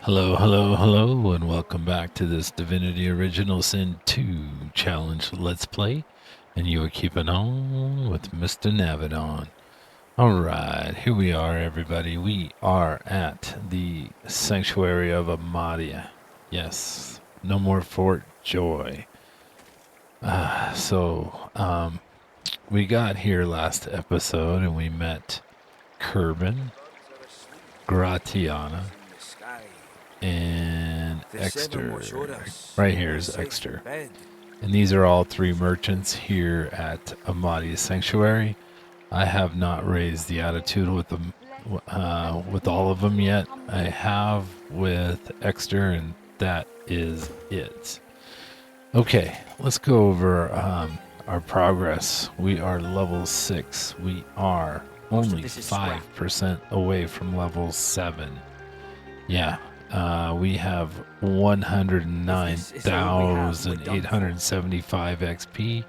Hello, hello, hello, and welcome back to this Divinity Original Sin 2 Challenge Let's Play. And you are keeping on with Mr. Navidon. Alright, here we are, everybody. We are at the Sanctuary of Amadia. Yes, no more Fort Joy. We got here last episode and we met Kerbin, Gratiana, and Exter. Right here is Exter. And these are all three merchants here at Amadi's Sanctuary. I have not raised the attitude with them, with all of them yet. I have with Exter, and that is it. Okay, let's go over our progress. We are level 6. We are only 5% away from level 7. Yeah, we have 109,875 XP.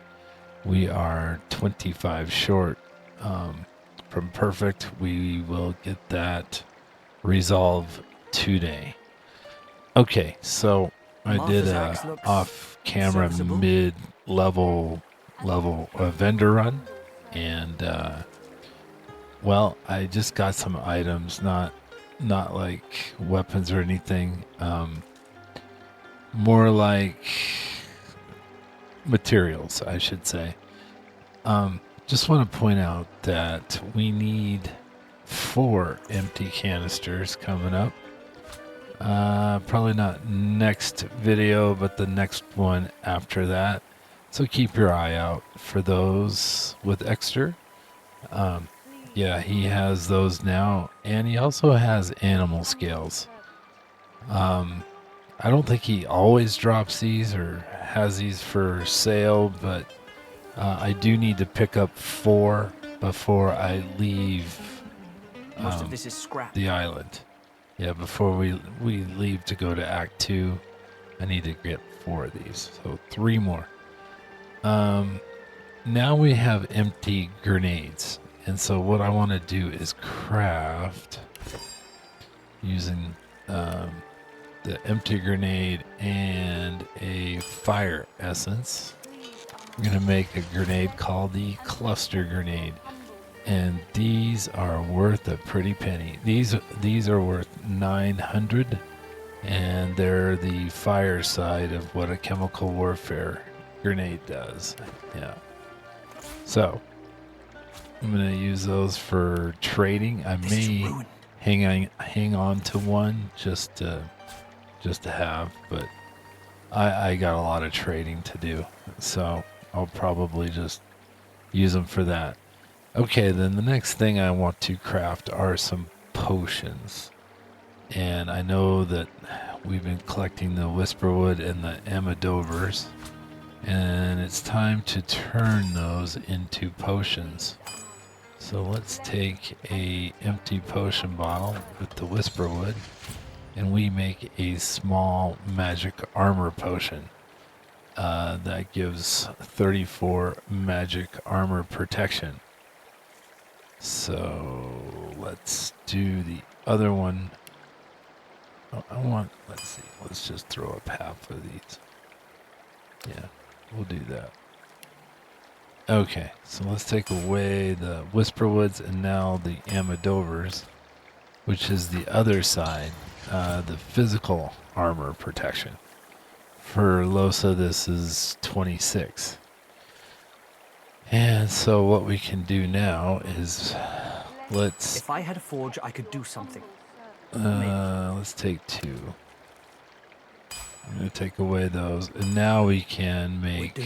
We are 25 short from perfect. We will get that resolve today. Okay, so I did a off-camera mid-level vendor run, and well, I just got some items, not like weapons or anything, more like materials, I should say. Just want to point out that we need 4 empty canisters coming up. Probably not next video, but the next one after that. So keep your eye out for those with Exter. Yeah, he has those now, and he also has animal scales. I don't think he always drops these or has these for sale, but I do need to pick up 4 before I leave Most of this is scrap. the island. Yeah, before we leave to go to Act 2, I need to get 4 of these. So 3 more. Now we have empty grenades. And so what I want to do is craft using the empty grenade and a fire essence. I'm going to make a grenade called the cluster grenade. And these are worth a pretty penny. These are worth 900, and they're the fire side of what a chemical warfare grenade does. Yeah. So I'm gonna use those for trading. I may hang on to one just to have, but I got a lot of trading to do, so I'll probably just use them for that. Okay, then the next thing I want to craft are some potions. And I know that we've been collecting the Whisperwood and the Amadovers, and it's time to turn those into potions. So let's take a empty potion bottle with the Whisperwood, and we make a small magic armor potion. That gives 34 magic armor protection. So let's do the other one. Oh, let's see, let's just throw up half of these. Yeah, we'll do that. Okay, so let's take away the Whisperwoods and now the Amadovers, which is the other side, the physical armor protection. For Losa, this is 26. And so what we can do now is If I had a forge, I could do something. let's take 2. I'm going to take away those, and now we can make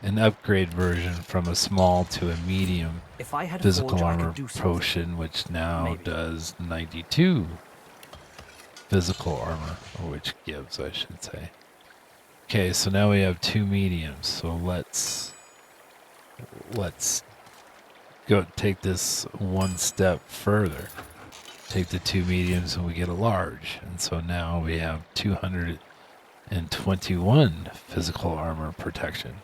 an upgrade version from a small to a medium If I had a physical forge, I armor could do something. potion, which now does 92 physical armor, or which gives, I should say. Okay, so now we have 2 mediums, so let's go take this one step further. Take the 2 mediums and we get a large, and so now we have 221 physical armor protection.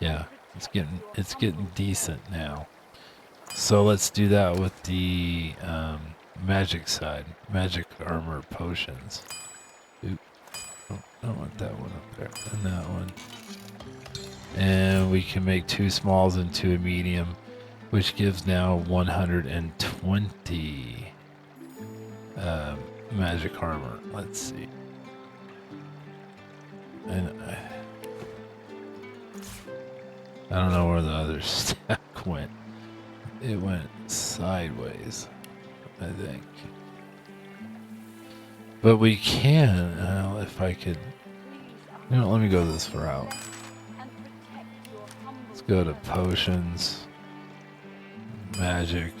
Yeah, it's getting decent now. So let's do that with the magic side. Magic armor potions. Oop. Oh, I don't want that one up there. And that one. And we can make 2 smalls into a medium, which gives now 120 magic armor. Let's see. And I don't know where the other stack went. It went sideways, I think. But we can, if I could, let me go this route. Let's go to potions, magic.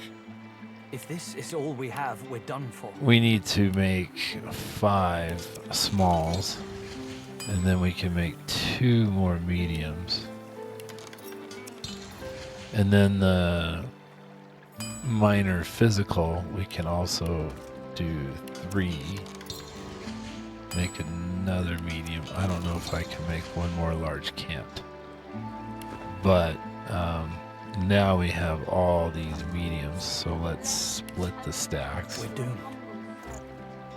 If this is all we have, we're done for. We need to make 5 smalls, and then we can make 2 more mediums. And then the minor physical, we can also do 3. Make another medium. I don't know if I can make 1 more large, can't. But now we have all these mediums, so let's split the stacks. We're doomed.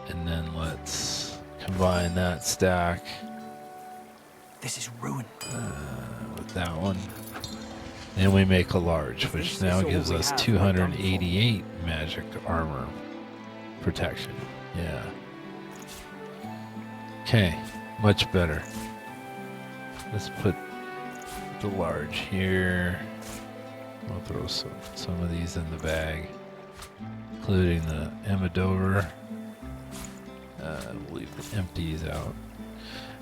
And then let's combine that stack. This is ruin. With that one. And we make a large, which now gives us 288 magic armor protection. Yeah. Okay, much better. Let's put the large here. We'll throw some of these in the bag, including the Amador. We'll leave the empties out.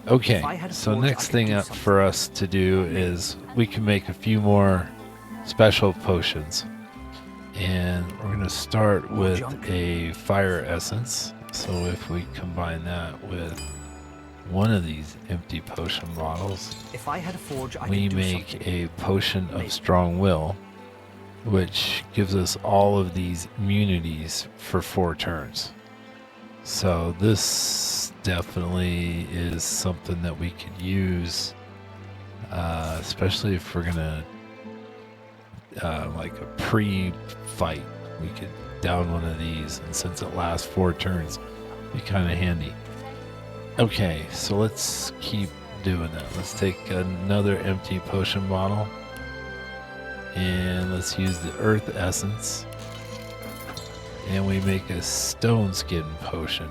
Okay, so next thing up for us to do is we can make a few more special potions. And we're going to start with a fire essence. So if we combine that with one of these empty potion bottles, if I had a forge, we make a potion of strong will, which gives us all of these immunities for 4 turns. So this definitely is something that we could use, especially if we're gonna like a pre-fight. We could down one of these, and since it lasts 4 turns, be kind of handy. Okay, so let's keep doing that. Let's take another empty potion bottle, and let's use the earth essence. And we make a stone skin potion.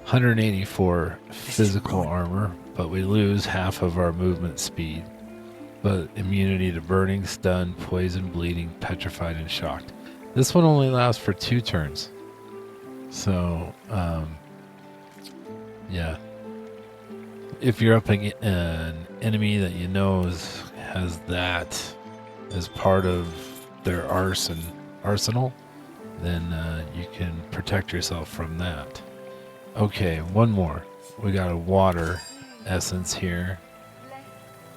184 physical armor, but we lose half of our movement speed. But immunity to burning, stun, poison, bleeding, petrified, and shocked. This one only lasts for 2 turns. So, yeah. If you're up against an enemy that you know has that as part of their arsenal, then you can protect yourself from that. Okay, one more. We got a water essence here.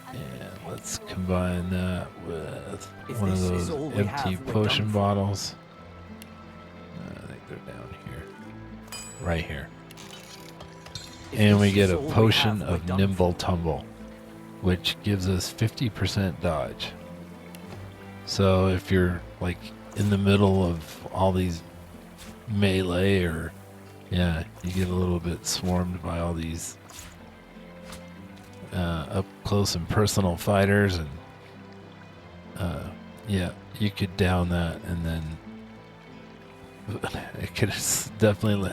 And let's combine that with one of those empty potion bottles. I think they're down here. Right here. And we get a potion of nimble tumble, which gives us 50% dodge. So if you're like in the middle of all these melee, or you get a little bit swarmed by all these up close and personal fighters, and you could down that, and then it could definitely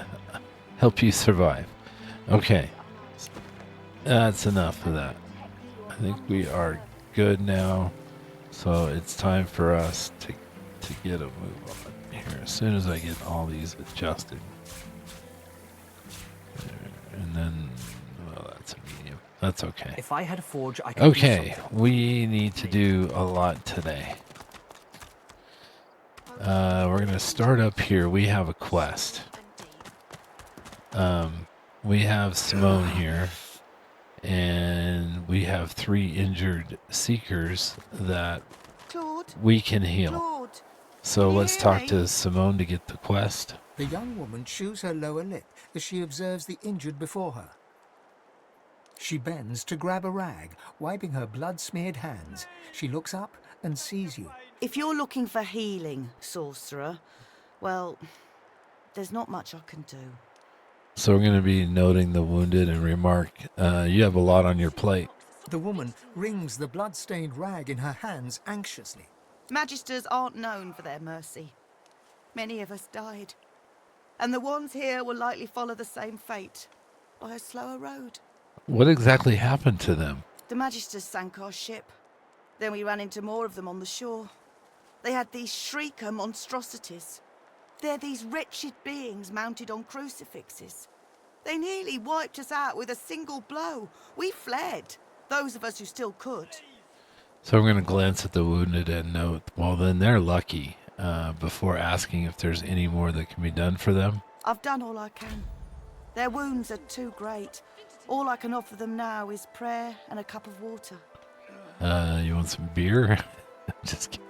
help you survive. Okay, that's enough of that. I think we are good now, so it's time for us to get a move on here as soon as I get all these adjusted. And then, well, that's a medium. That's okay. If I had a forge, I could okay, we need to do a lot today. We're going to start up here. We have a quest. We have Simone here, and we have 3 injured seekers that we can heal. So let's talk to Simone to get the quest. The young woman chews her lower lip as she observes the injured before her. She bends to grab a rag, wiping her blood-smeared hands. She looks up and sees you. If you're looking for healing, sorcerer, well, there's not much I can do. So we're going to be noting the wounded and remark, you have a lot on your plate. The woman wrings the blood-stained rag in her hands anxiously. Magisters aren't known for their mercy. Many of us died. And the ones here will likely follow the same fate, by a slower road. What exactly happened to them? The Magisters sank our ship. Then we ran into more of them on the shore. They had these shrieker monstrosities. They're these wretched beings mounted on crucifixes. They nearly wiped us out with a single blow. We fled, those of us who still could. So we're going to glance at the wounded and note, well, then they're lucky, before asking if there's any more that can be done for them. I've done all I can. Their wounds are too great. All I can offer them now is prayer and a cup of water. You want some beer? Just kidding.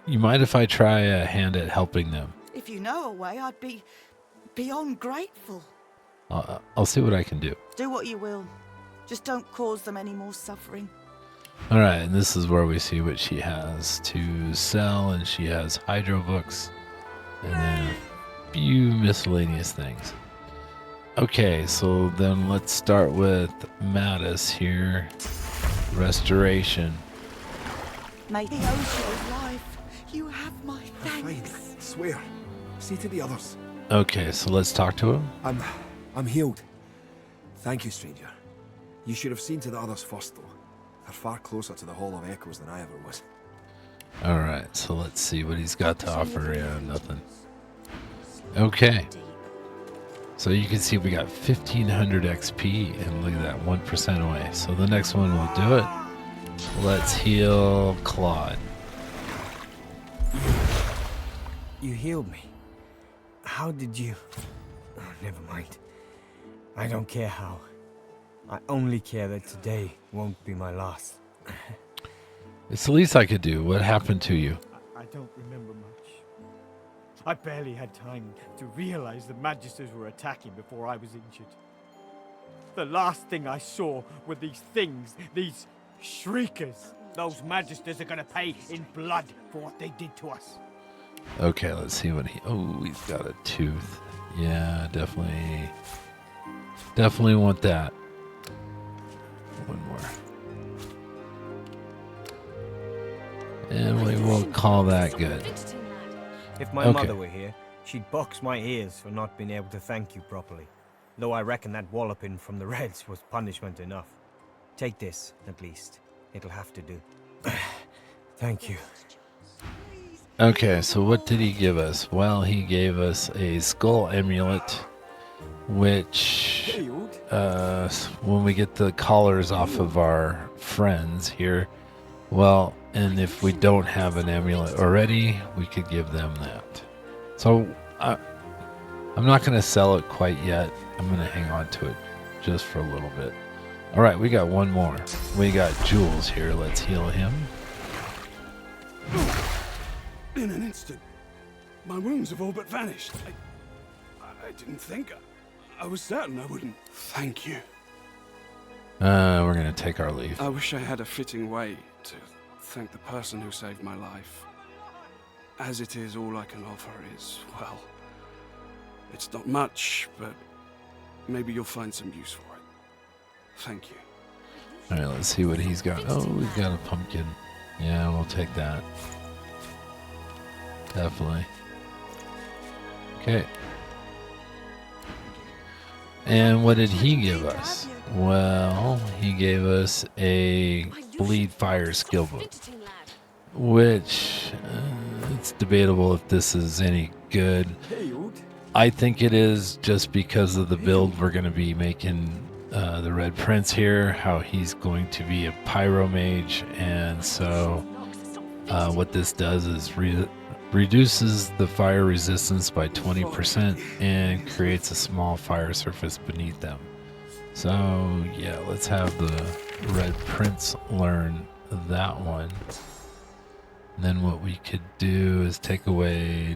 You mind if I try a hand at helping them? If you know a way, I'd be beyond grateful. I'll see what I can do. Do what you will. Just don't cause them any more suffering. All right, and this is where we see what she has to sell, and she has hydro books and then a few miscellaneous things. Okay, so then let's start with Mattis here. Restoration. May he owes you his life. You have my thanks. Fine, swear. Say to the others. Okay, so let's talk to him. I'm healed. Thank you, stranger. You should have seen to the others first, though. They're far closer to the Hall of Echoes than I ever was. All right, so let's see what he's got to offer. Yeah, nothing. Okay. So you can see we got 1500 XP, and look at that, 1% away. So the next one will do it. Let's heal Claude. You healed me. How did you... Oh, never mind. I don't care how. I only care that today won't be my last. It's the least I could do. What happened to you? I don't remember much. I barely had time to realize the Magisters were attacking before I was injured. The last thing I saw were these things, these shriekers. Those Magisters are gonna pay in blood for what they did to us. Okay, let's see what he... Oh, he's got a tooth. Yeah, definitely want that. One more. And we will call that good. If my mother were here, she'd box my ears for not being able to thank you properly. Though I reckon that walloping from the Reds was punishment enough. Take this, at least. It'll have to do. Thank you. Okay, so what did he give us? Well, he gave us a skull amulet, which, when we get the collars off of our friends here, well, and if we don't have an amulet already, we could give them that. So, I'm not going to sell it quite yet. I'm going to hang on to it just for a little bit. All right, we got one more. We got Jules here. Let's heal him. In an instant, my wounds have all but vanished. I didn't think. I was certain I wouldn't. Thank you. We're going to take our leave. I wish I had a fitting way to thank the person who saved my life. As it is, all I can offer is, well, it's not much, but maybe you'll find some use for it. Thank you. All right, let's see what he's got. Oh, we've got a pumpkin. Yeah, we'll take that. Definitely. Okay. And what did he give us? Well, he gave us a bleed fire skill book, which it's debatable if this is any good. I think it is, just because of the build we're going to be making the Red Prince here, how he's going to be a pyro mage, and so what this does is reduces the fire resistance by 20% and creates a small fire surface beneath them. So yeah, let's have the Red Prince learn that one. And then what we could do is take away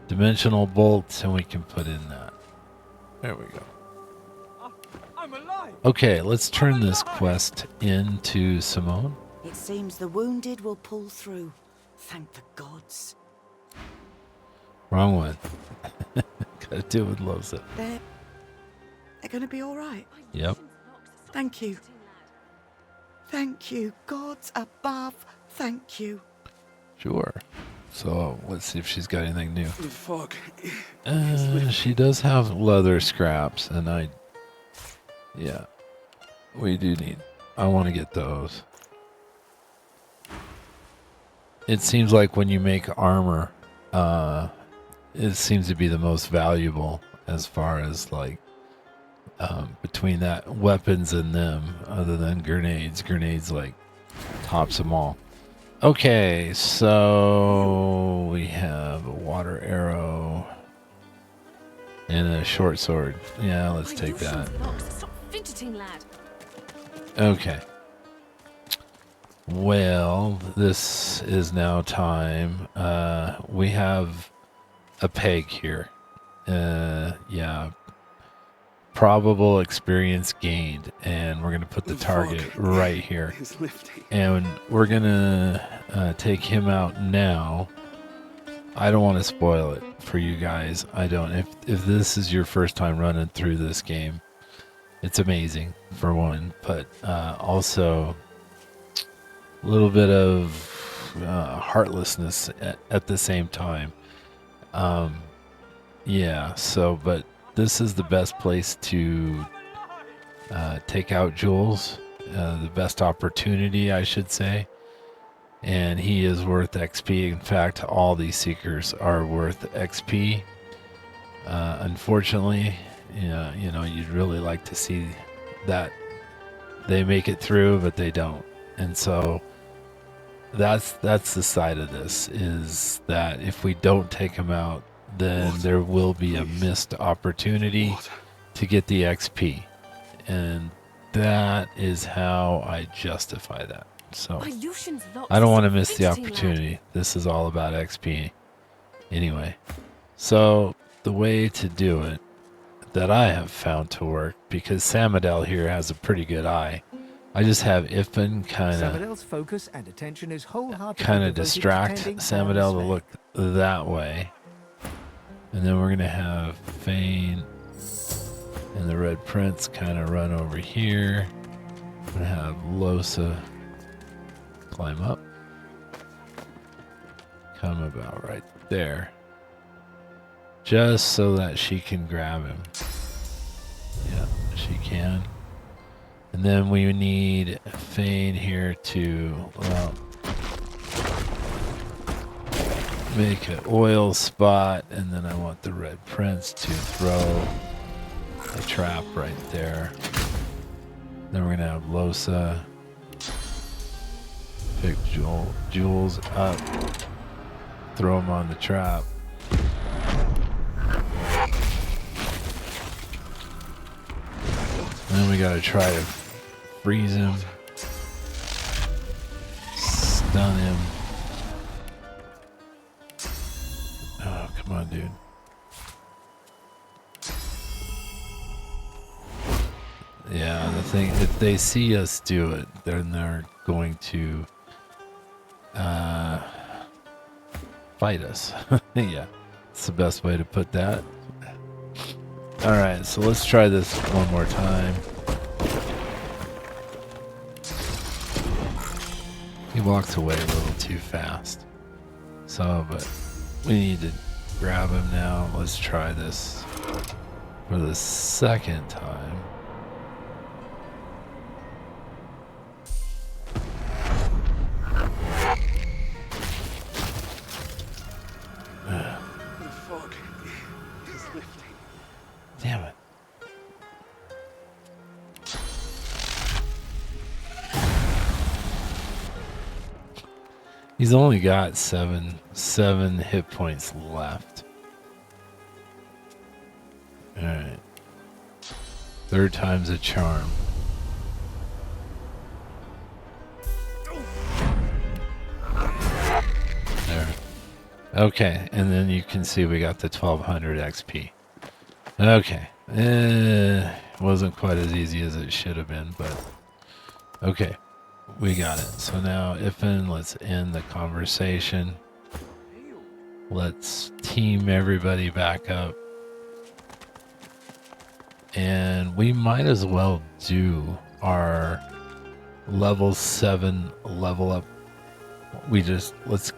dimensional bolts, and we can put in that. There we go. I'm alive. Okay, let's turn this quest into Simone. It seems the wounded will pull through. Thank the gods. Wrong one. Gotta do it with Losa. They're gonna be all right. Yep. Thank you. Thank you. Gods above, thank you. Sure. So let's see if she's got anything new. The fog. She does have leather scraps, and yeah, we do need. I want to get those. It seems like when you make armor, it seems to be the most valuable as far as like between that weapons and them, other than grenades. Grenades like tops them all. Okay, so we have a water arrow and a short sword. Yeah, let's take that. Stop fidgeting, lad. Okay. Well, this is now time. We have a peg here. Yeah. Probable experience gained, and we're going to put the target right here. And we're going to take him out now. I don't want to spoil it for you guys. I don't. If this is your first time running through this game, it's amazing, for one. But also a little bit of heartlessness at the same time. Yeah, so, but this is the best place to take out Jules, the best opportunity, I should say. And he is worth XP. In fact, all these seekers are worth XP. Unfortunately, you know, you'd really like to see that they make it through, but they don't. And so that's the side of this, is that if we don't take them out, then there will be a missed opportunity to get the XP. And that is how I justify that. So I don't want to miss the opportunity. This is all about XP. Anyway, so the way to do it that I have found to work, because Samadel here has a pretty good eye, I just have Ifan Samadel's focus and attention is wholeheartedly kind of devoted to distract tending Samadel to Aaron's look that way. And then we're going to have Fane and the Red Prince kind of run over here. We're going to have Losa climb up. Come about right there. Just so that she can grab him. Yeah, she can. And then we need Fane here to, well, make an oil spot, and then I want the Red Prince to throw a trap right there. Then we're gonna have Losa pick Jules up, throw him on the trap. And then we gotta try to freeze him, stun him. Oh, come on, dude. Yeah, the thing, if they see us do it, then they're going to fight us. Yeah, it's the best way to put that. Alright, so let's try this one more time. He walks away a little too fast. So, but we need to grab him now. Let's try this for the second time. The fog is lifting. Damn it. He's only got seven hit points left. Alright. Third time's a charm. There. Okay, and then you can see we got the 1200 XP. Okay. Wasn't quite as easy as it should have been, but okay. We got it. So now, Ifan, let's end the conversation. Let's team everybody back up. And we might as well do our level 7 level up. Let's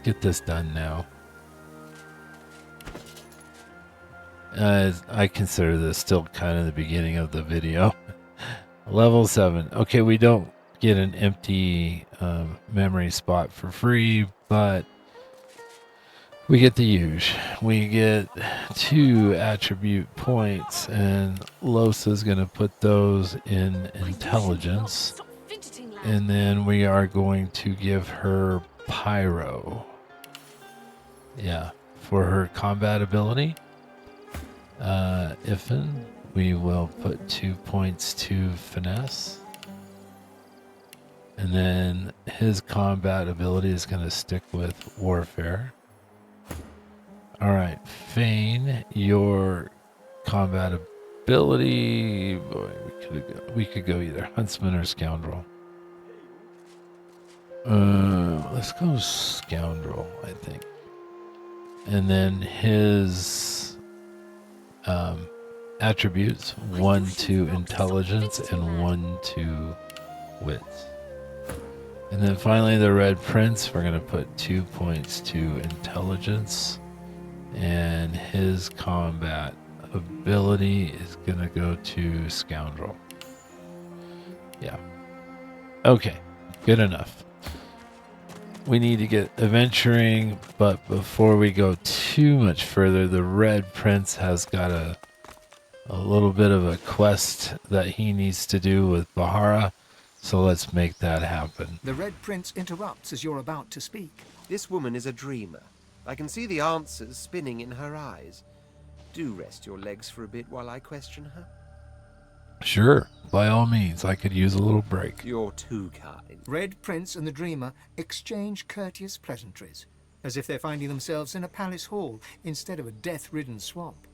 get this done now. I consider this still kind of the beginning of the video. Level 7. Okay, we don't get an empty memory spot for free, but we get the use. We get 2 attribute points, and Losa's going to put those in intelligence. Stop fidgeting, lad. And then we are going to give her pyro. Yeah, for her combat ability. Ifin, we will put 2 points to finesse. And then his combat ability is going to stick with warfare. Alright, Fane, your combat ability. Boy, we could go either huntsman or scoundrel. Let's go scoundrel, I think. And then his attributes, 1 to intelligence and 1 to wit. And then finally the Red Prince, we're going to put 2 points to intelligence, and his combat ability is going to go to scoundrel. Yeah. Okay, good enough. We need to get adventuring, but before we go too much further, the Red Prince has got a little bit of a quest that he needs to do with Bahara, so let's make that happen. The Red Prince interrupts as you're about to speak. This woman is a dreamer. I can see the answers spinning in her eyes. Do rest your legs for a bit while I question her. Sure, by all means, I could use a little break. You're too kind. Red Prince and the Dreamer exchange courteous pleasantries, as if they're finding themselves in a palace hall instead of a death-ridden swamp.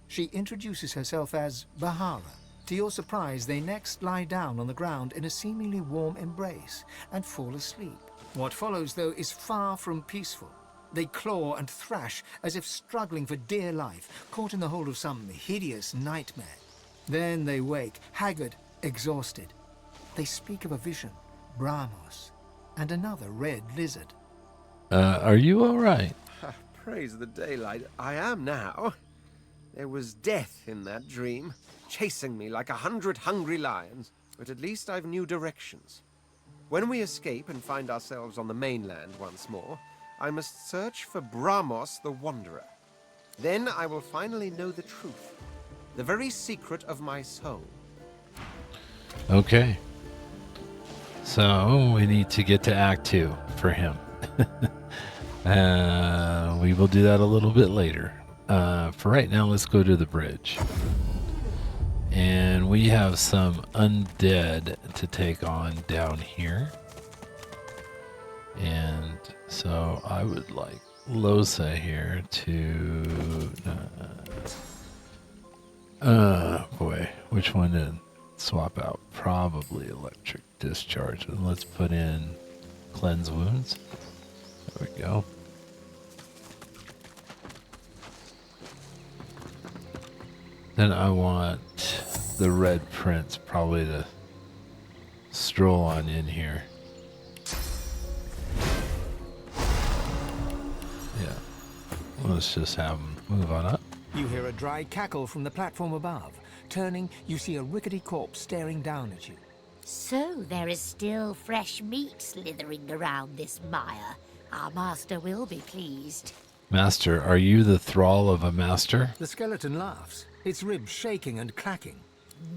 She introduces herself as Bahara. To your surprise, they next lie down on the ground in a seemingly warm embrace and fall asleep. What follows, though, is far from peaceful. They claw and thrash as if struggling for dear life, caught in the hold of some hideous nightmare. Then they wake, haggard, exhausted. They speak of a vision, Brahmos, and another red lizard. Are you all right? Praise the daylight. I am now. There was death in that dream, chasing me like 100 hungry lions, but at least I've new directions. When we escape and find ourselves on the mainland once more, I must search for Brahmos the Wanderer. Then I will finally know the truth, the very secret of my soul. Okay. So we need to get to Act 2 for him. We will do that a little bit later. For right now, let's go to the bridge. And we have some undead to take on down here. And so I would like Losa here to... boy, which one to swap out? Probably electric discharge. And let's put in cleanse wounds. There we go. Then I want the Red Prince probably to stroll on in here. Yeah. Let's just have him move on up. You hear a dry cackle from the platform above. Turning, you see a rickety corpse staring down at you. So there is still fresh meat slithering around this mire. Our master will be pleased. Master, are you the thrall of a master? The skeleton laughs, its ribs shaking and clacking.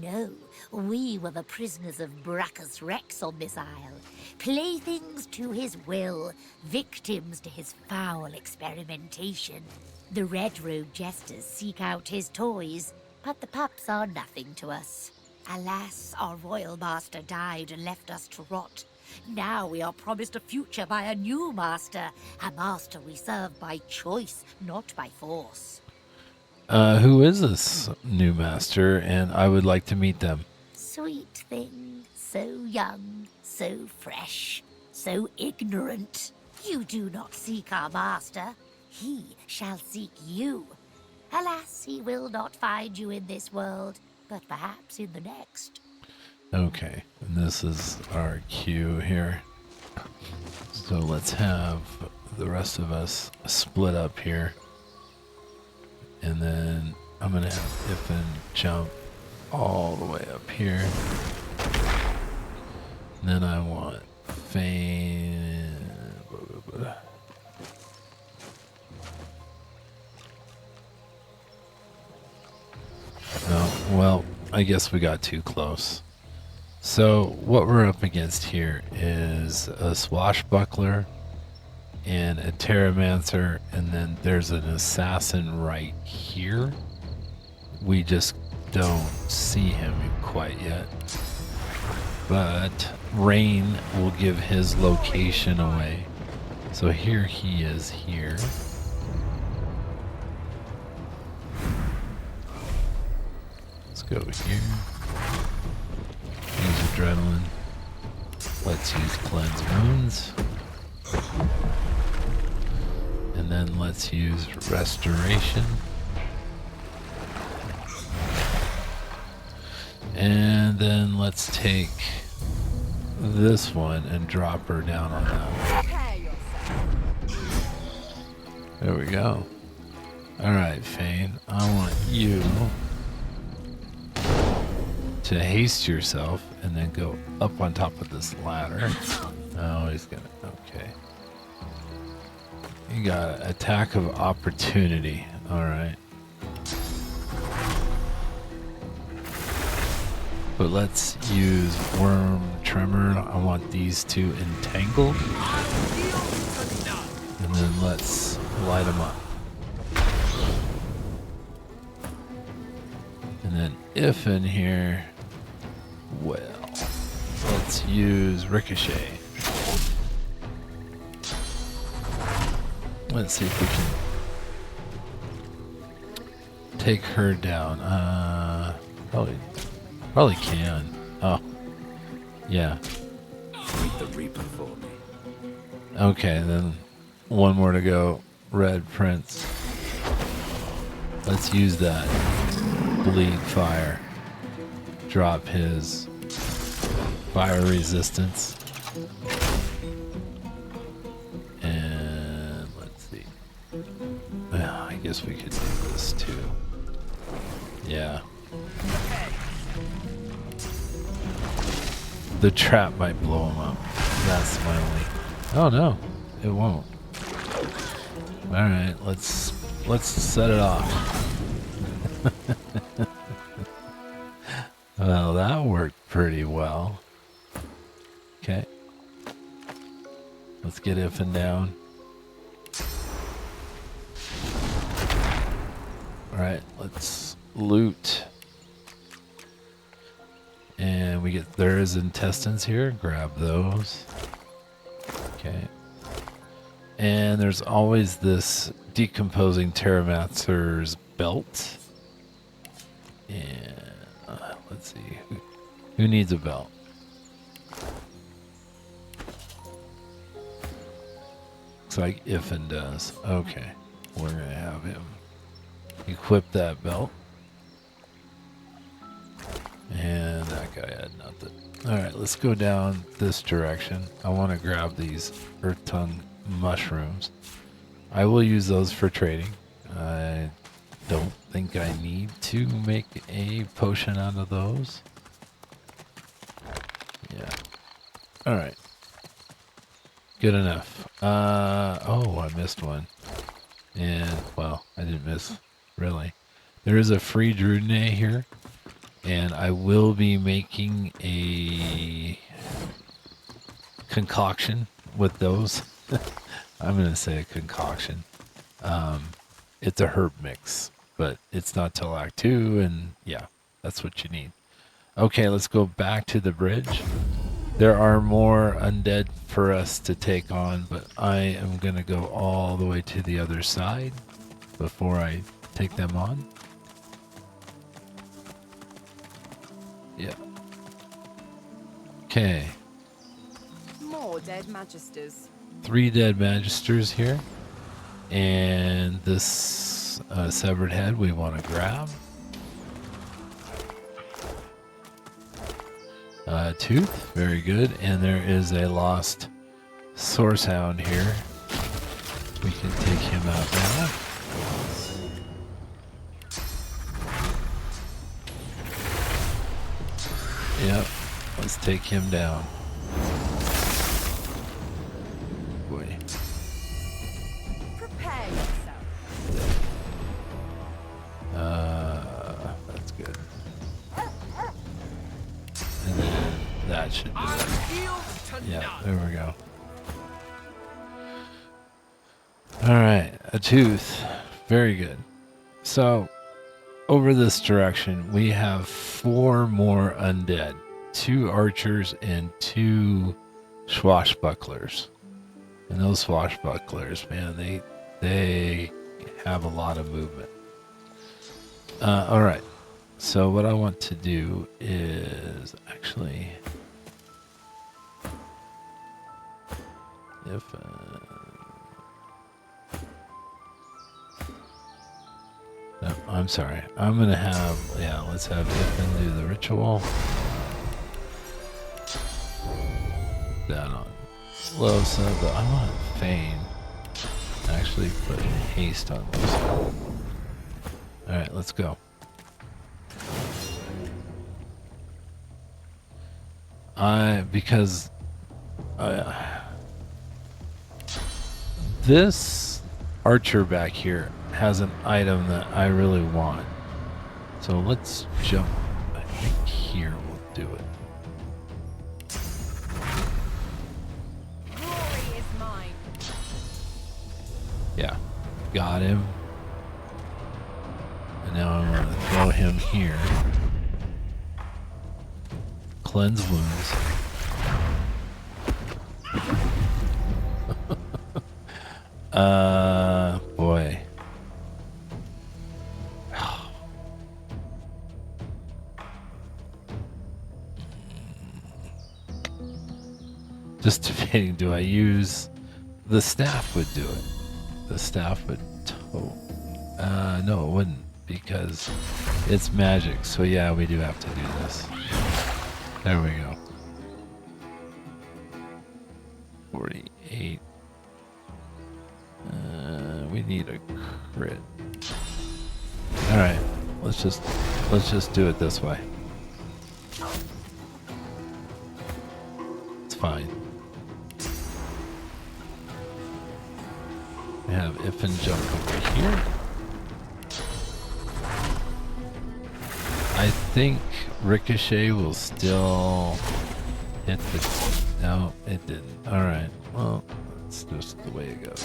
No, we were the prisoners of Brachus Rex on this isle. Playthings to his will, victims to his foul experimentation. The red-robed jesters seek out his toys, but the pups are nothing to us. Alas, our royal master died and left us to rot. Now we are promised a future by a new master, a master we serve by choice, not by force. Who is this new master? And I would like to meet them. Sweet thing, so young, so fresh, so ignorant. You do not seek our master. He shall seek you. Alas, he will not find you in this world, but perhaps in the next. Okay, and this is our cue here. So let's have the rest of us split up here. And then I'm going to have Iffin jump all the way up here. And then I want Fane. No, well, I guess we got too close. So what we're up against here is a swashbuckler and a Terramancer, and then there's an assassin right here. We just don't see him quite yet. But Rain will give his location away. So here he is here. Let's go here. Use adrenaline. Let's use cleanse wounds. And then let's use restoration. And then let's take this one and drop her down on that one. There we go. Alright, Fane. I want you to haste yourself and then go up on top of this ladder. Oh, he's gonna... Okay. You got an attack of opportunity. Alright. But let's use Worm Tremor. I want these two entangled. And then let's light them up. And then if in here, well, let's use Ricochet. Let's see if we can take her down. Probably can. Oh, yeah. Meet the Reaper for me. Okay, then one more to go. Red Prince. Let's use that. Bleed Fire. Drop his fire resistance. And let's see. I guess we could do this too. Yeah. The trap might blow him up. That's my only... Oh no, it won't. Alright, let's set it off. Well, that worked pretty well. Okay. Let's get Iffin down. Alright, let's loot. And we get, there is intestines here. Grab those. Okay. And there's always this decomposing Terramancer's belt. And let's see. Who needs a belt? Looks like Iffin does. Okay. We're going to have him equip that belt. And that guy had nothing. Alright, let's go down this direction. I want to grab these Earth Tongue mushrooms. I will use those for trading. I don't think I need to make a potion out of those. Yeah. Alright. Good enough. Oh, I missed one. And, well, I didn't miss, really. There is a free Drudene here. And I will be making a concoction with those. I'm going to say a concoction. It's a herb mix, but it's not till Act 2, and yeah, that's what you need. Okay, let's go back to the bridge. There are more undead for us to take on, but I am going to go all the way to the other side before I take them on. Yeah. Okay. More dead magisters. 3 dead magisters here. And this severed head we want to grab. Tooth, very good. And there is a lost source hound here. We can take him out now. Yep, let's take him down. Boy. Prepare yourself. That's good. And then that should do it. Yeah, there we go. Alright, a tooth. Very good. So, over this direction, we have 4 more undead. 2 archers and 2 swashbucklers. And those swashbucklers, man, they have a lot of movement. Alright. So what I want to do is actually... If... No, I'm sorry. I'm going to have... Yeah, let's have Ifin do the ritual. That on Losa, but I want Fane actually put haste on this. Alright, let's go. Because this archer back here has an item that I really want. So let's jump, I think here we'll do it. Glory is mine. Yeah, got him. And now I'm going to throw him here. Cleanse wounds. Boy. Just debating, do I use... The staff would do it. The staff would no, it wouldn't, because it's magic. So yeah, we do have to do this. There we go. 48. We need a crit. All right, let's just do it this way. It's fine. We have Ifin jump over here. I think Ricochet will still hit the... No, it didn't. Alright, well, that's just the way it goes.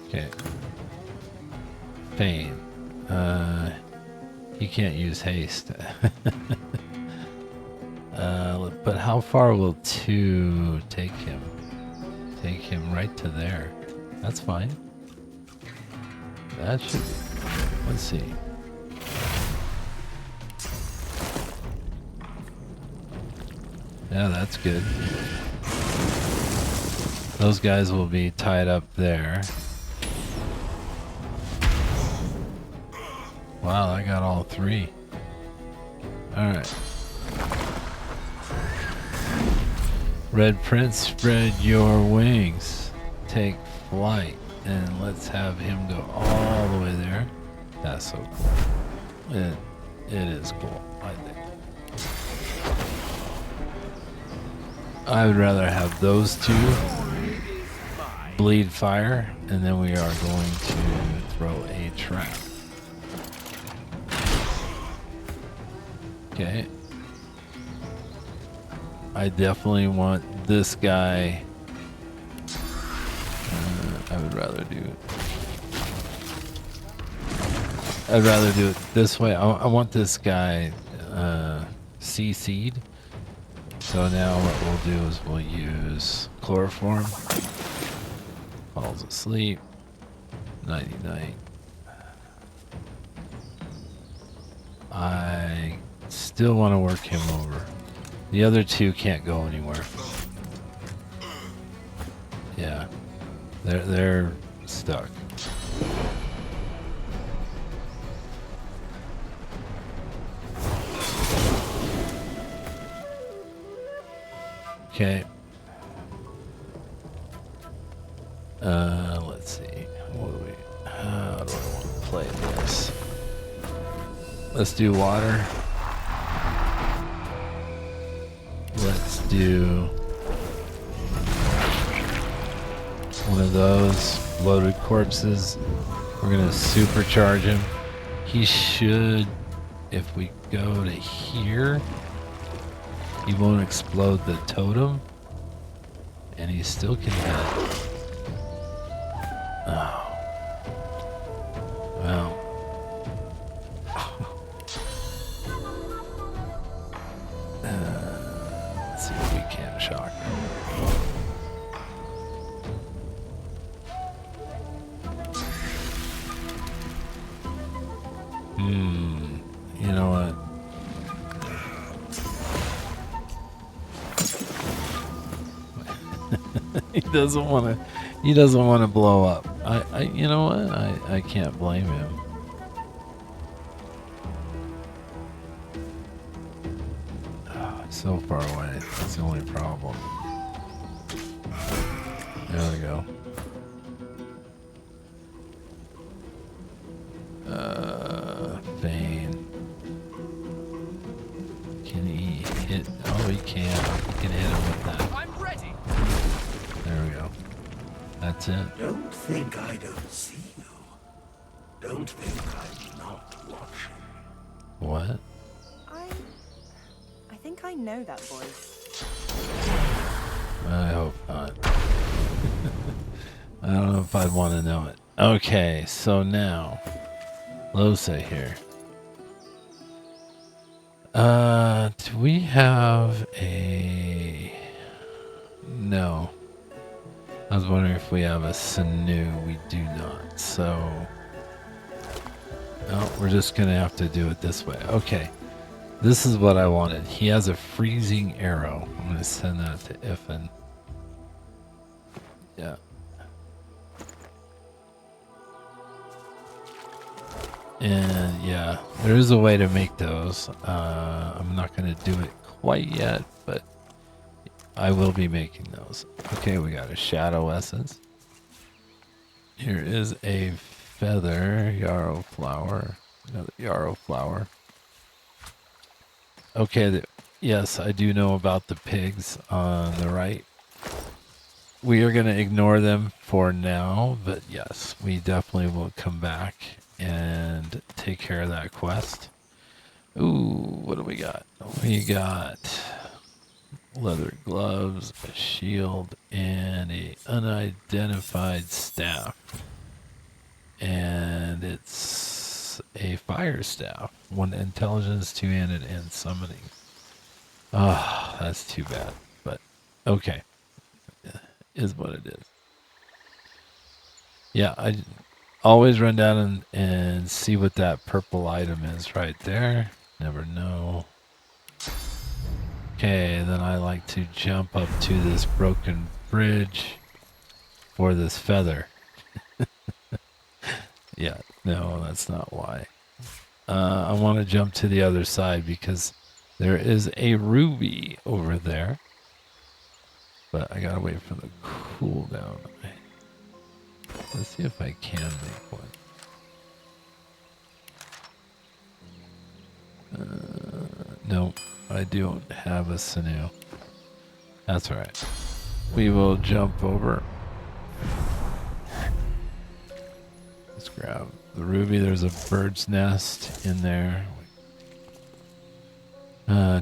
Okay. Fane. He can't use haste. But how far will 2 take him? Take him right to there. That's fine. That should be... Let's see. Yeah, that's good. Those guys will be tied up there. Wow, I got all 3. Alright. Red Prince, spread your wings. Take flight. And let's have him go all the way there. That's so cool. It is cool, I think. I would rather have those 2 bleed fire, and then we are going to throw a trap. Okay. I definitely want this guy. I would rather do it. I'd rather do it this way. I want this guy CC'd. So now what we'll do is we'll use chloroform. Falls asleep. Nighty night. I still want to work him over. The other two can't go anywhere. Yeah. They're stuck. Okay. Let's see. How do I want to play this? Let's do water. Let's do one of those bloated corpses. We're gonna supercharge him. He should, if we go to here, he won't explode the totem, and he still can hit. Oh. Well. Let's see if we can shock him. You know what? He doesn't want to blow up. You know what? I can't blame him. So far away. That's the only problem. There we go. Vane. Can he hit? Oh, he can. He can hit him with that. I'm ready. There we go. That's it. Don't think I don't see you. Don't think I'm not watching. What? I think I know that voice. I hope not. I don't know if I'd want to know it. Okay, so now, Losa here. Do we have a... No. I was wondering if we have a Sanu. We do not, so... No, we're just going to have to do it this way. Okay. This is what I wanted. He has a freezing arrow. I'm going to send that to Ifan. Yeah. And yeah, there is a way to make those. I'm not going to do it quite yet, but I will be making those. Okay, we got a shadow essence. Here is a feather yarrow flower. Another yarrow flower. Okay, yes, I do know about the pigs on the right. We are going to ignore them for now, but yes, we definitely will come back and take care of that quest. Ooh, what do we got? We got leather gloves, a shield, and a unidentified staff. And it's a fire staff. 1 intelligence, 2-handed, and summoning. Ah, oh, that's too bad. But okay. Is what it is. Yeah, I always run down and see what that purple item is right there. Never know. Okay, then I like to jump up to this broken bridge for this feather. Yeah, no, that's not why. I want to jump to the other side because there is a ruby over there. But I gotta wait for the cooldown. Let's see if I can make one. No, I don't have a Sanu. That's alright. We will jump over. Let's grab the ruby. There's a bird's nest in there.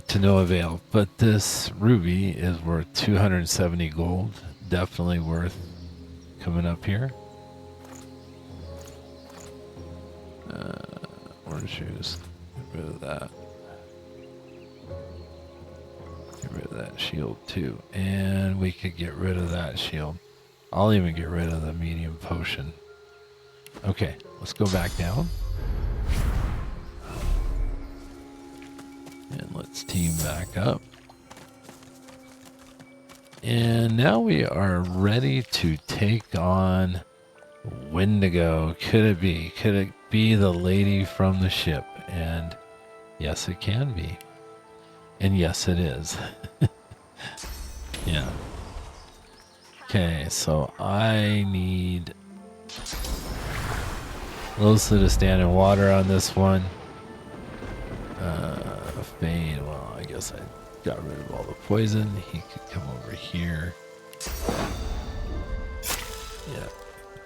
To no avail. But this ruby is worth 270 gold. Definitely worth coming up here. Orange shoes. Get rid of that. Get rid of that shield too. And we could get rid of that shield. I'll even get rid of the medium potion. Okay, let's go back down. And let's team back up. And now we are ready to take on Wendigo. Could it be? Could it be the lady from the ship? And yes, it can be. And yes, it is. Yeah. Okay, so I need Losa to stand in water on this one. Fane, well, I guess I got rid of all the poison. He could come over here. Yeah,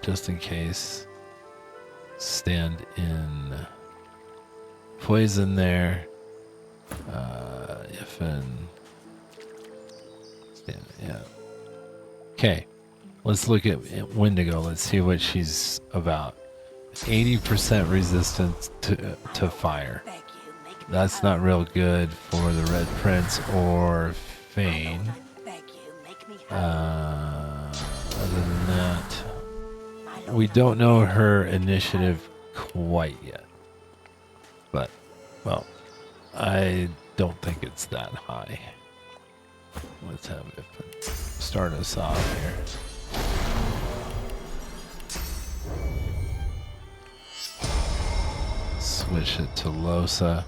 just in case. Stand in poison there. If in stand, yeah. Okay, let's look at Wendigo. Let's see what she's about. 80% resistance to fire. That's not real good for the Red Prince or Fane. Other than that, we don't know her initiative quite yet. But, well, I don't think it's that high. Let's have it start us off here. Switch it to Losa.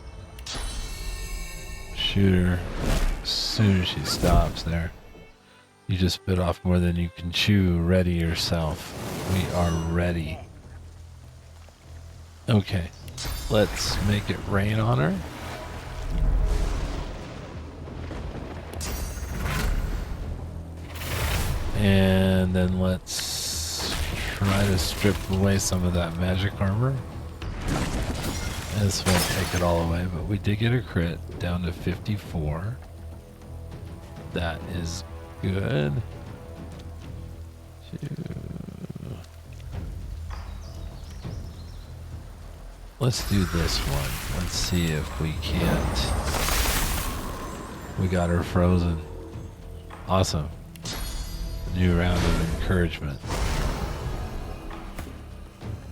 Shoot her as soon as she stops there. You just bit off more than you can chew. Ready yourself. We are ready. Okay, let's make it rain on her. And then let's try to strip away some of that magic armor. This won't take it all away, but we did get a crit down to 54. That is good. Let's do this one. Let's see if we can't. We got her frozen. Awesome. New round of encouragement.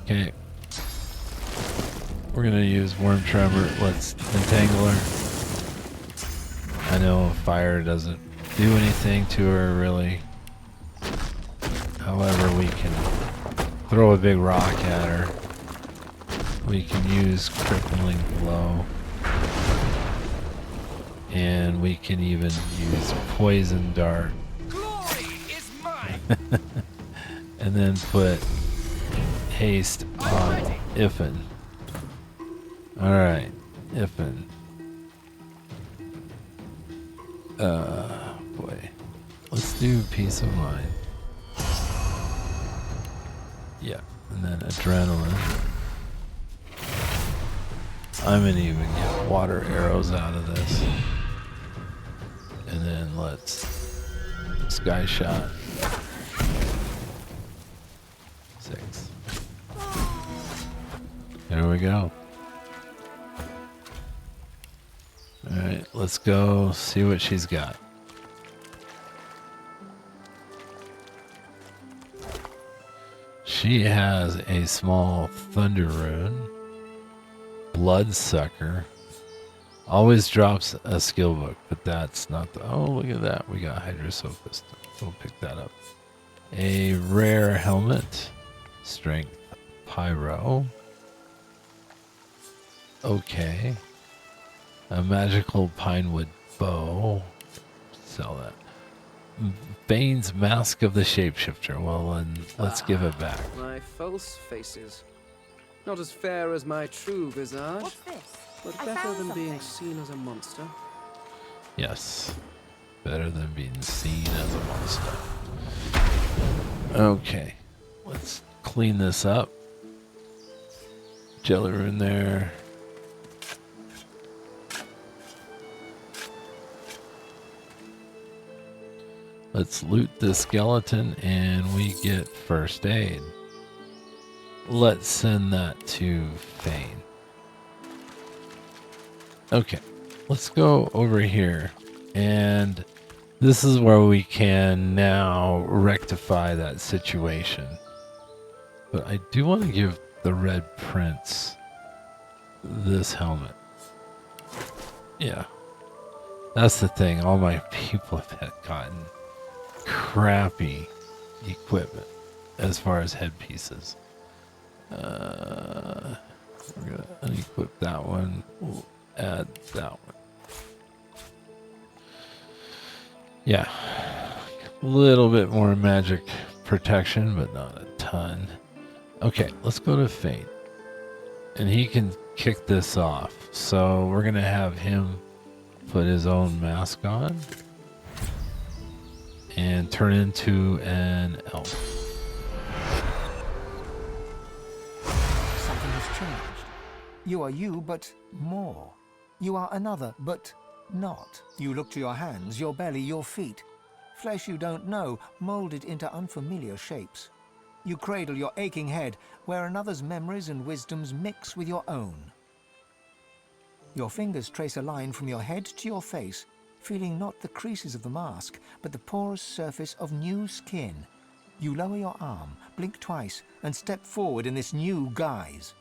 Okay. We're gonna use Worm Tremor. Let's entangle her. I know fire doesn't do anything to her really. However, we can throw a big rock at her. We can use Crippling Blow. And we can even use Poison Dart. Glory is mine. And then put haste on Iffin. Alright, Iffin. Boy. Let's do Peace of Mind. Yeah, and then Adrenaline. I'm gonna even get water arrows out of this. And then let's Sky Shot. 6. There we go. Alright, let's go see what she's got. She has a small Thunder Rune. Bloodsucker. Always drops a skill book, but that's not the... Oh, look at that. We got Hydrosophist. We'll pick that up. A rare helmet. Strength Pyro. Okay. A magical pinewood bow. Sell that. Bane's Mask of the Shapeshifter. Well, then let's give it back. My false faces. Not as fair as my true visage. What's this? But I better found than being something. seen as a monster. Yes. Better than being seen as a monster. Okay. Let's clean this up. Jelly Rune there. Let's loot the skeleton and we get first aid. Let's send that to Fane. Okay, let's go over here. And this is where we can now rectify that situation. But I do want to give the Red Prince this helmet. Yeah, That's the thing. All my people have gotten crappy equipment as far as headpieces. We're gonna unequip that one. We'll add that one. Yeah, a little bit more magic protection, but not a ton. Okay, let's go to Fate, and he can kick this off. So we're gonna have him put his own mask on and turn into an elf. Something has changed. You are you, but more. You are another, but not. You look to your hands, your belly, your feet. Flesh you don't know, molded into unfamiliar shapes. You cradle your aching head, where another's memories and wisdoms mix with your own. Your fingers trace a line from your head to your face, feeling not the creases of the mask, but the porous surface of new skin. You lower your arm, blink twice, and step forward in this new guise.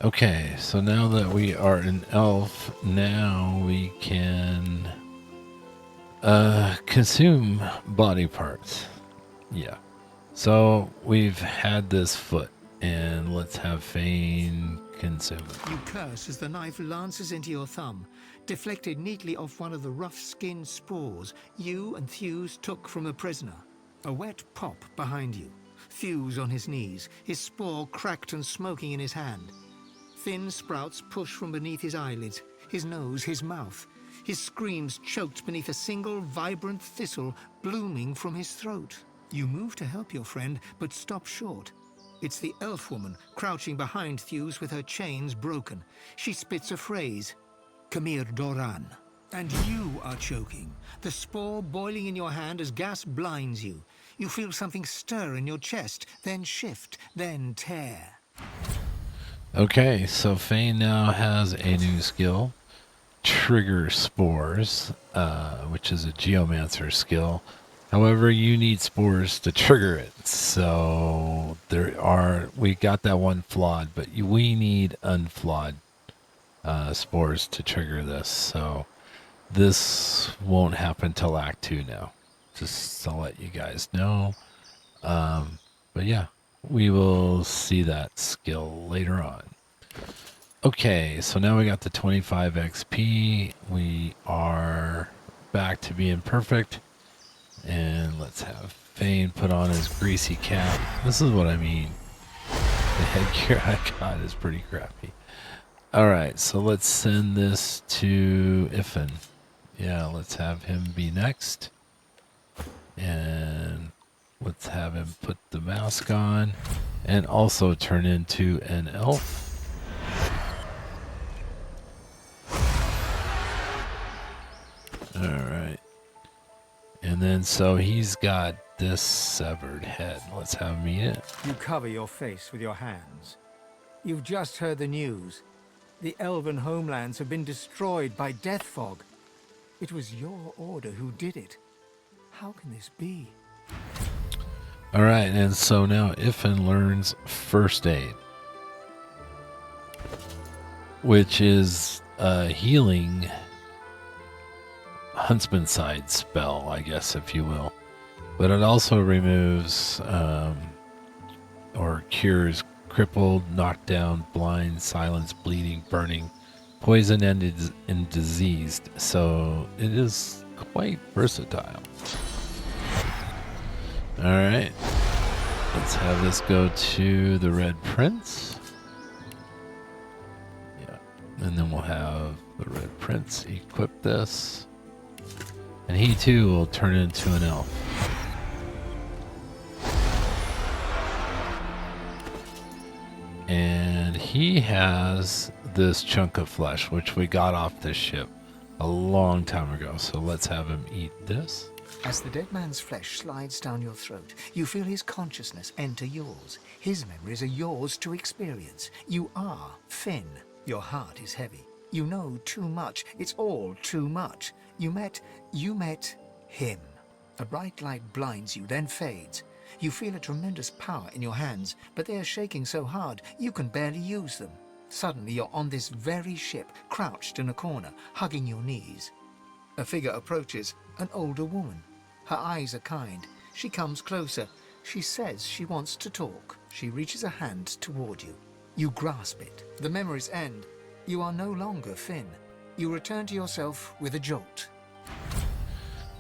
Okay, so now that we are an elf, now we can consume body parts. Yeah. So we've had this foot, and let's have Fane consume it. You curse as the knife lances into your thumb, deflected neatly off one of the rough skin spores you and Thews took from a prisoner. A wet pop behind you. Thews on his knees, his spore cracked and smoking in his hand. Thin sprouts push from beneath his eyelids, his nose, his mouth. His screams choked beneath a single vibrant thistle blooming from his throat. You move to help your friend, but stop short. It's the elf woman crouching behind Thews with her chains broken. She spits a phrase, Kamir Doran. And you are choking, the spore boiling in your hand as gas blinds you. You feel something stir in your chest, then shift, then tear. Okay, so Fane now has a new skill, Trigger Spores, which is a Geomancer skill. However, you need spores to trigger it. So we got that one flawed, but we need unflawed spores to trigger this. So this won't happen till Act 2 now. Just to let you guys know. But yeah, we will see that skill later on. Okay, so now we got the 25 XP. We are back to being perfect. And let's have Fane put on his greasy cap. This is what I mean. The headgear I got is pretty crappy. Alright, so let's send this to Ifin. Yeah, let's have him be next. And let's have him put the mask on. And also turn into an elf. Alright. And then, so he's got this severed head. Let's have him eat it. You cover your face with your hands. You've just heard the news. The elven homelands have been destroyed by death fog. It was your order who did it. How can this be? All right, and so now Ifin learns First Aid, which is a healing Huntsman side spell, I guess, if you will. But it also removes or cures crippled, knocked down, blind, silenced, bleeding, burning, poison, and diseased. So it is quite versatile. Alright. Let's have this go to the Red Prince. Yeah. And then we'll have the Red Prince equip this. And he too will turn into an elf. And he has this chunk of flesh, which we got off this ship a long time ago. So let's have him eat this. As the dead man's flesh slides down your throat, you feel his consciousness enter yours. His memories are yours to experience. You are Finn. Your heart is heavy. You know too much. It's all too much. You met him. A bright light blinds you, then fades. You feel a tremendous power in your hands, but they are shaking so hard you can barely use them. Suddenly you're on this very ship, crouched in a corner, hugging your knees. A figure approaches, an older woman. Her eyes are kind. She comes closer. She says she wants to talk. She reaches a hand toward you. You grasp it. The memories end. You are no longer Finn. You return to yourself with a jolt.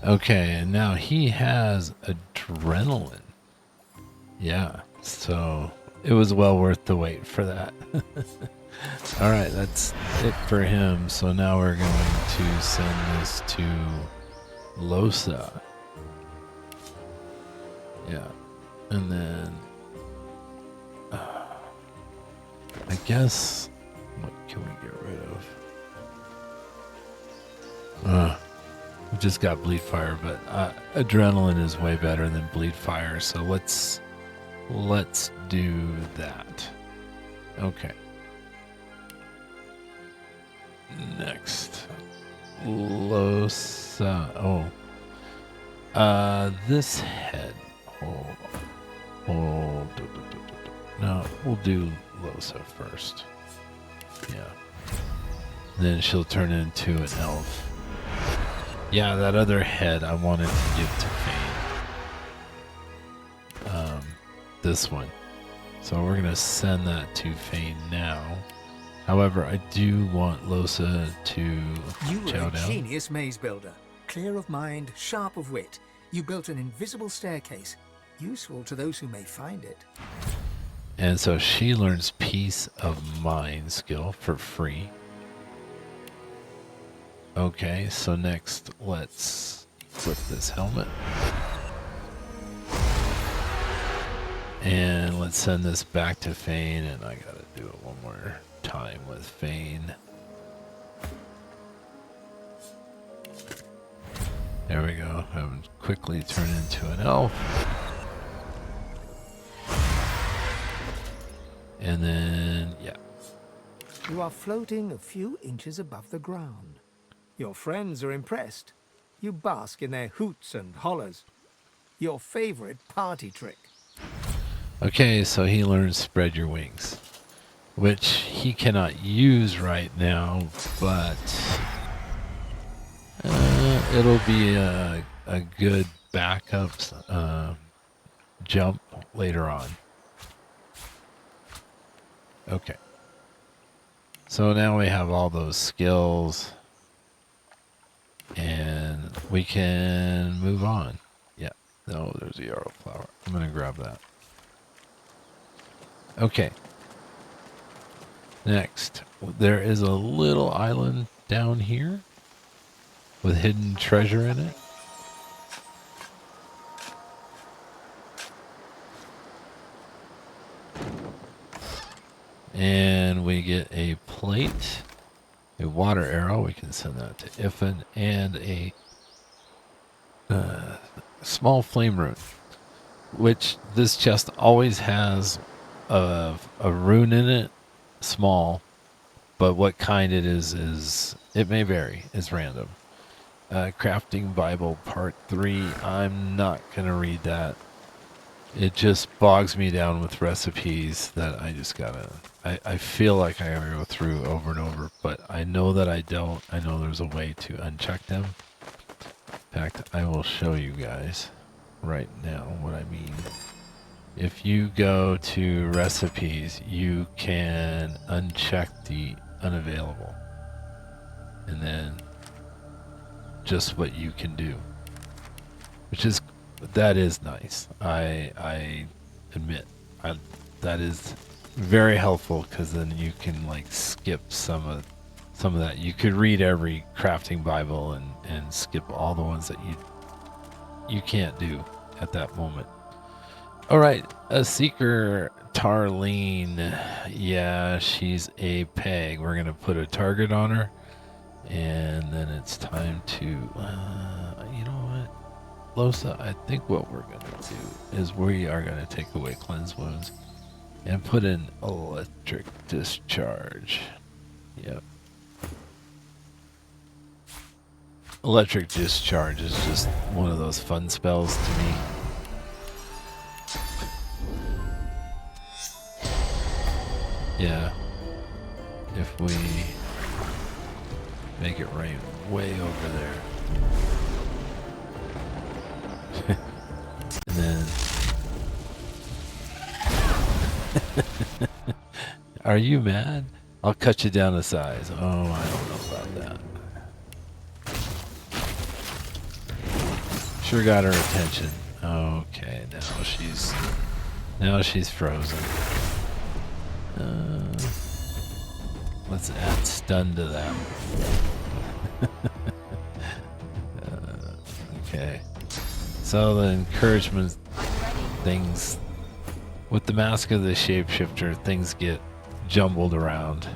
Okay, and now he has adrenaline. Yeah, so it was well worth the wait for that. All right, that's it for him. So now we're going to send this to Losa. Yeah, and then I guess what can we get rid of? We just got bleed fire, but adrenaline is way better than bleed fire. So let's do that. Okay. Next, Losa. This head. No, we'll do Losa first. Yeah. Then she'll turn into an elf. Yeah, that other head I wanted to give to Fane. This one. So we're gonna send that to Fane now. However, I do want Losa to You were chow a down. genius maze builder. Clear of mind, sharp of wit. You built an invisible staircase, useful to those who may find it. And so she learns Peace of Mind skill for free. Okay, so next let's flip this helmet. And let's send this back to Fane, and I gotta do it one more time with Fane. There we go. Have him quickly turn into an elf. And then, yeah. You are floating a few inches above the ground. Your friends are impressed. You bask in their hoots and hollers. Your favorite party trick. Okay, so he learns Spread Your Wings, which he cannot use right now, but it'll be a good backup jump later on. Okay. So now we have all those skills, and we can move on. Yeah. No, there's a yarrow flower. I'm going to grab that. Okay. Next, there is a little island down here with hidden treasure in it. And we get a plate, a water arrow. We can send that to Ifan, and a small flame rune, which this chest always has a rune in it, small, but what kind it is it may vary. It's random. Crafting Bible Part 3. I'm not gonna read that. It just bogs me down with recipes that I just gotta, I feel like I gotta go through over and over, but I know that I don't. I know there's a way to uncheck them. In fact, I will show you guys right now what I mean. If you go to recipes, you can uncheck the unavailable, and then just what you can do, which is, that is nice. I admit, that is very helpful, because then you can like skip some of that. You could read every crafting Bible and skip all the ones that you can't do at that moment. All right, a seeker, Tarlene. Yeah, she's a peg. We're gonna put a target on her, and then it's time to, you know what, Losa, I think what we're gonna do is we are gonna take away cleanse wounds and put in electric discharge. Yep. Electric discharge is just one of those fun spells to me. Yeah. If we make it rain way over there. And then... Are you mad? I'll cut you down to size. Oh, I don't know about that. Sure got her attention. Okay, now she's frozen. Let's add stun to that. Okay. So the encouragement things with the mask of the shapeshifter, things get jumbled around.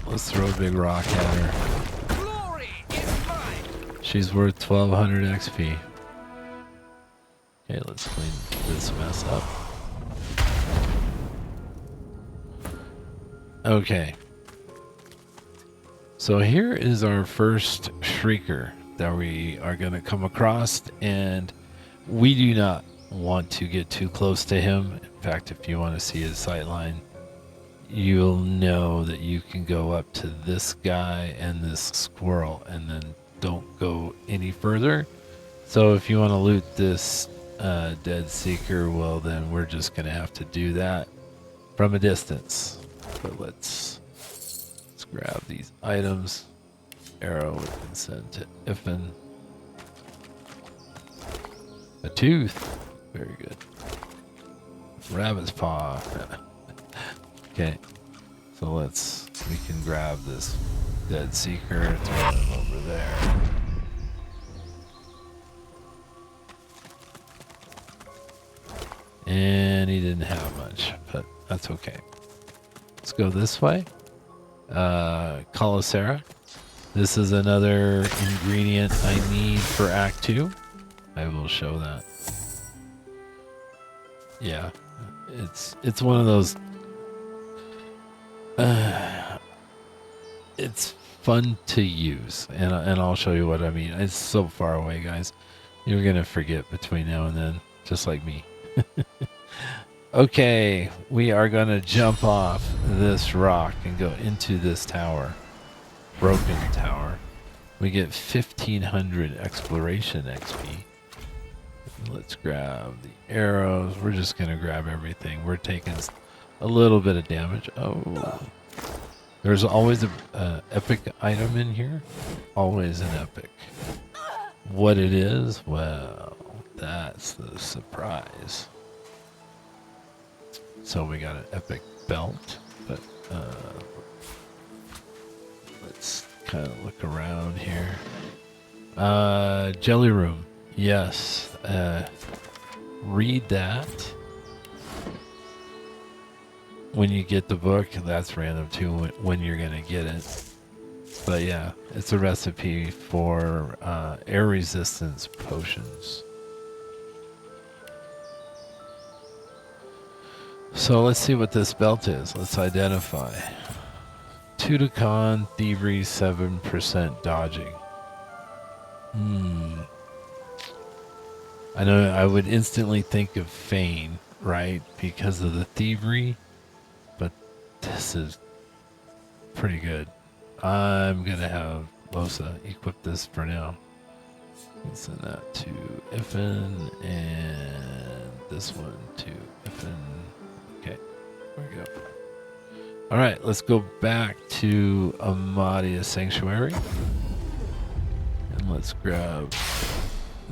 Let's throw a big rock at her. Glory is mine. She's worth 1200 XP. Okay, let's clean this mess up. Okay. So here is our first Shrieker that we are going to come across, and we do not want to get too close to him. In fact, if you want to see his sightline, you'll know that you can go up to this guy and this squirrel and then don't go any further. So if you want to loot this dead seeker, well then we're just going to have to do that from a distance. But let's grab these items. Arrow we can send to Iffin. A tooth. Very good. Rabbit's paw. Okay. So we can grab this dead seeker, throw him over there. And he didn't have much, but that's okay. Let's go this way. Calicera. This is another ingredient I need for Act 2. I will show that. Yeah, it's one of those. It's fun to use, and I'll show you what I mean. It's so far away, guys. You're gonna forget between now and then, just like me. Okay, we are gonna jump off this rock and go into this tower. Broken tower. We get 1500 exploration XP. Let's grab the arrows. We're just gonna grab everything. We're taking a little bit of damage. Oh, there's always a epic item in here. Always an epic. What it is? Well, that's the surprise. So we got an epic belt, but let's kind of look around here. Jelly room. Yes. Read that when you get the book. That's random too when you're gonna get it. But yeah, it's a recipe for air resistance potions. So let's see what this belt is. Let's identify. 2 to con, thievery, 7% dodging. I know I would instantly think of Feign, right? Because of the thievery. But this is pretty good. I'm going to have Losa equip this for now. Let's send that to Iffin and this one to Iffin. Okay, there we go. All right, let's go back to Amadia Sanctuary. And let's grab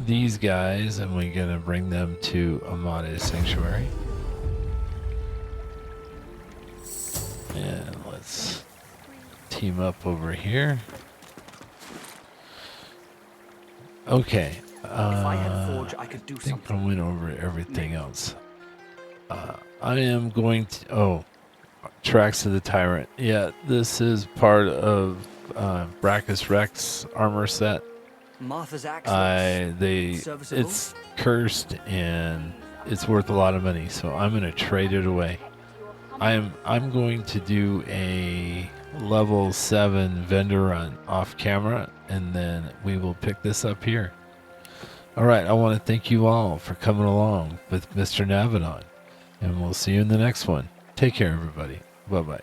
these guys, and we're going to bring them to Amadia Sanctuary. And let's team up over here. Okay. If I had a forge, I could do something. I think I something. went over everything else. I am going to... Oh, Tracks of the Tyrant. Yeah, this is part of Brachus Rex armor set. Martha's axe. It's cursed and it's worth a lot of money, so I'm going to trade it away. I'm going to do a level 7 vendor run off camera, and then we will pick this up here. All right, I want to thank you all for coming along with Mr. Navidon, and we'll see you in the next one. Take care, everybody. Bye-bye.